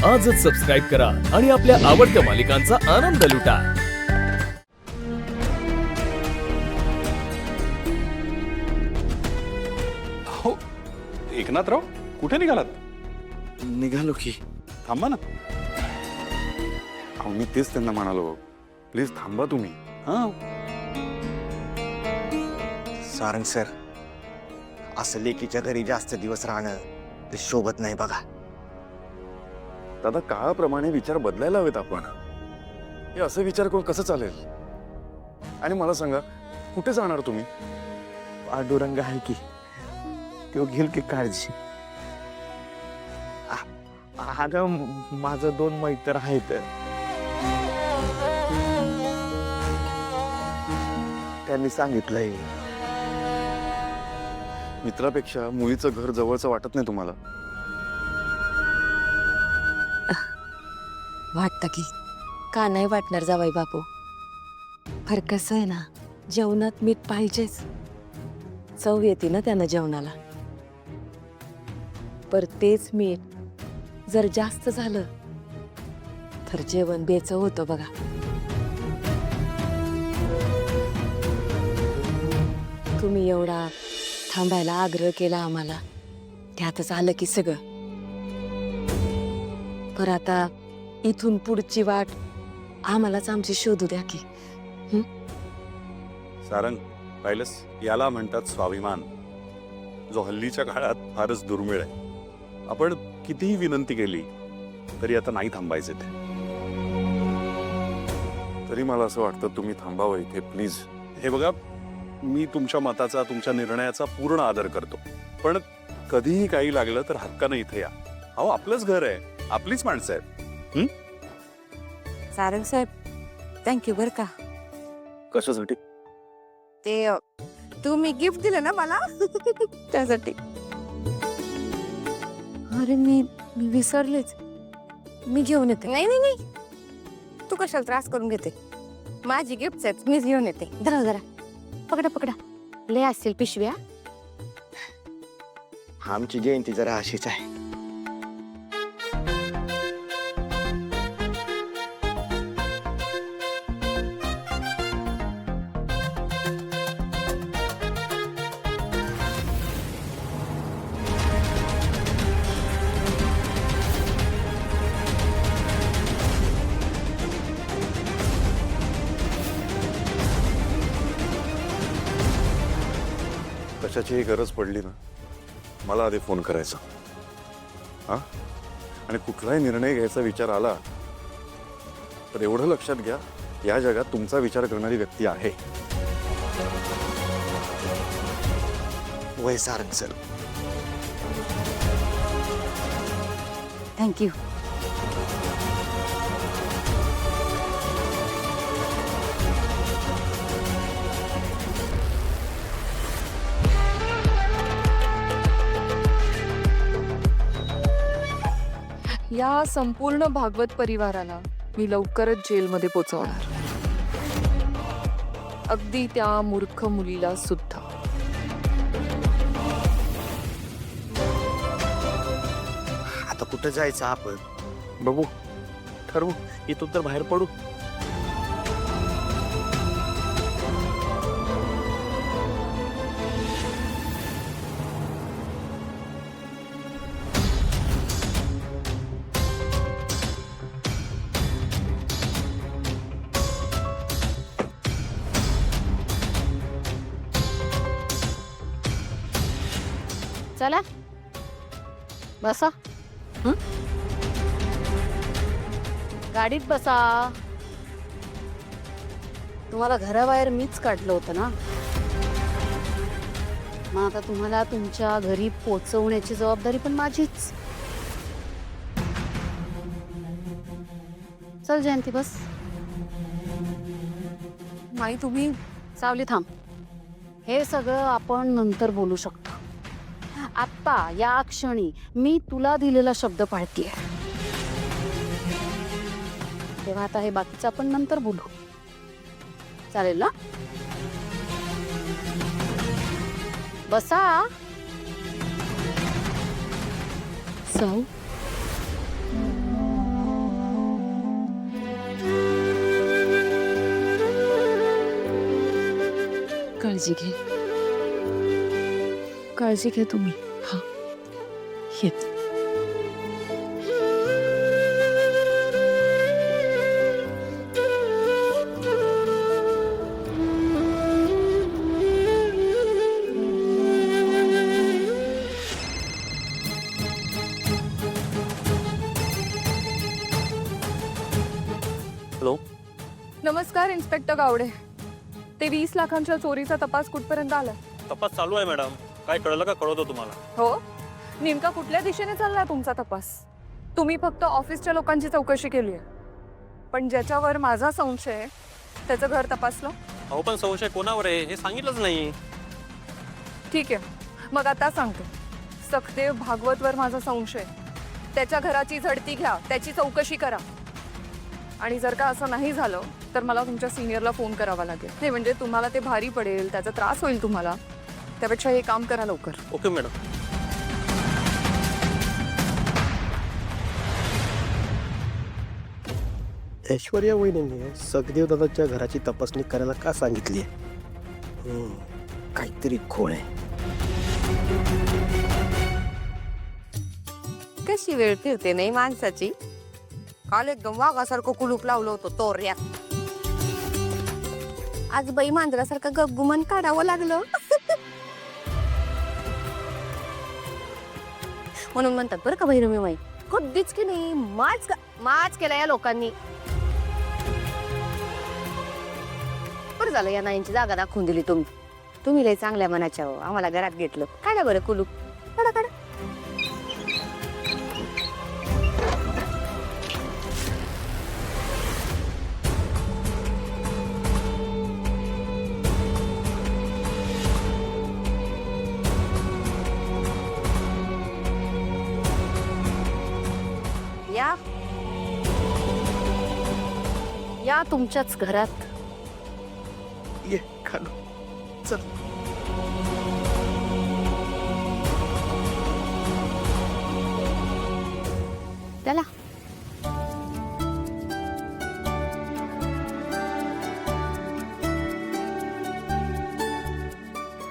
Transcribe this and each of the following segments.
आजच सबस्क्राईब करा आणि आपल्या आवडत्या मालिकांचा आनंद लुटा। हो एकनाथराव, कुठे निघालात? निघालो की। थांबा ना। अहो मी तेच त्यांना म्हणालो, प्लीज थांबा तुम्ही। हा, सारंग सर, असं लेकीच्या घरी जास्त दिवस राहणं ते शोभत नाही बघा। दादा, काळाप्रमाणे विचार बदलायला हवेत आपण। हे असं विचार करून कसं चालेल? आणि मला सांगा, कुठे जाणार तुम्ही? पांडुरंग आहे की, तो घेईल की काळजी। अगं माझं 2 मैत्र आहेत, त्यांनी सांगितलंय। मित्रापेक्षा मुलीचं घर जवळचं वाटत नाही तुम्हाला? वाटतं की, का नाही वाटणार जावई बापू? फरक कसं आहे ना, जेवणात मीठ पाहिजेच, चव येते ना त्यानं जेवणाला। पर तेच मीठ जर जास्त झालं तर जेवण बेचव होतं बघा। तुम्ही एवढा थांबायला आग्रह केला आम्हाला, त्यातच आलं की सगळं। पर आता इथून पुढची वाट आम्हालाच आमची शोधू द्या की। सारंग, पाहिलंस, याला म्हणतात स्वाभिमान, जो हल्लीच्या काळात फारच दुर्मिळ आहे। आपण कितीही विनंती केली तरी आता नाही थांबायचे ते। तरी मला असं वाटतं तुम्ही थांबावं इथे, प्लीज। हे बघा, मी तुमच्या मताचा, तुमच्या निर्णयाचा पूर्ण आदर करतो, पण कधीही काही लागलं तर हक्कानं इथे या। अहो, आपलंच घर आहे, आपलीच माणसं आहेत। सारंग साहेब, थँक्यू बर का। कशासाठी? ते तुम्ही गिफ्ट दिलं ना मला त्यासाठी। अरे मी विसरलेच, मी घेऊन येते। नाही नाही नाही, तू कशाला त्रास करून घेते? माझी गिफ्ट आहेत, मीच घेऊन येते। धरा जरा, पकडा पकडा, लय असतील पिशव्या। आमची जयंती जरा अशीच आहे। कशाचीही गरज पडली ना, मला आधी फोन करायचा। हा, आणि कुठलाही निर्णय घ्यायचा विचार आला तर एवढं लक्षात घ्या, या जगात तुमचा विचार करणारी व्यक्ती आहे। वय सारंग सर। थँक्यू। या संपूर्ण भागवत परिवाराला मी लवकरच जेलमध्ये पोचवणार, अगदी त्या मूर्ख मुलीला सुद्धा। आता कुठं जायचं आपण? बघू, ठरवू, इथून तर बाहेर पडू। चला बसा, गाडीत बसा। तुम्हाला घराबाहेर मीच काढलं होतं ना, मग आता तुम्हाला तुमच्या घरी पोचवण्याची जबाबदारी पण माझीच। चल जयंती, बस। नाही, तुम्ही सावली थांब, हे सगळं आपण नंतर बोलू शकतो। आत्ता या क्षणी मी तुला दिलेला शब्द पाळतीये, तेव्हा आता हे बाकीचं आपण नंतर बोलू, चालेल ना? बसा। जाऊ काळजी घे. काळजी घे तुम्ही. हा येत. हॅलो. नमस्कार इन्स्पेक्टर गावडे. ते 20 लाखांच्या चोरीचा तपास कुठपर्यंत आला? तपास चालू आहे मॅडम. काय कळलं का कळवतो तुम्हाला. हो, नेमका कुठल्या दिशेने चाललाय तुमचा तपास? तुम्ही फक्त ऑफिसच्या लोकांची चौकशी केली आहे, पण ज्याच्यावर माझा संशय आहे त्याचं घर तपासलं? अहो पण संशय कोणावर आहे हे सांगितलंच नाही. ठीक आहे, मग आता सांगते. सखदेव भागवतवर माझा संशय आहे. त्याच्या घराची झडती घ्या, त्याची चौकशी करा. आणि जर का असं नाही झालं तर मला तुमच्या सिनियरला फोन करावा लागेल. नाही म्हणजे तुम्हाला ते भारी पडेल, त्याचा त्रास होईल तुम्हाला. त्यापेक्षा हे काम करा लवकर. Okay madam. ऐश्वर्या वहिनीने सखदेव दादाच्या घराची तपासणी करायला का सांगितली? काहीतरी खोळ आहे. कशी वेळ फिरते नाही माणसाची. काल एकदम वाघासारखं कुलूप लावलं होतं तोऱ्यात. आज बाई मांजरासारखं गपगुमान काढावं लागलं. म्हणून म्हणतात बरं का भैरवी माई, कधीच की नाही माच केला या लोकांनी. बरं झालं या नाईंची जागा दाखवून दिली तुम्ही लय चांगल्या मनाच्या हो. आम्हाला घरात घेतलं. काढा बरं कुलूप. काढा काढा. या तुमच्याच घरात. ये खालो. चल. त्याला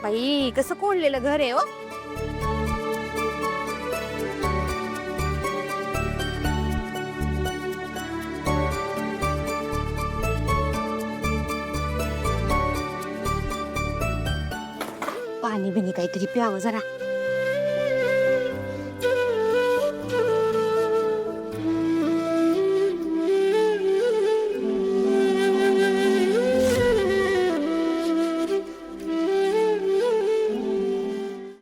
बाई कसं कोंडलेलं घर आहे हो. पाणी बिनी काहीतरी प्यावं जरा.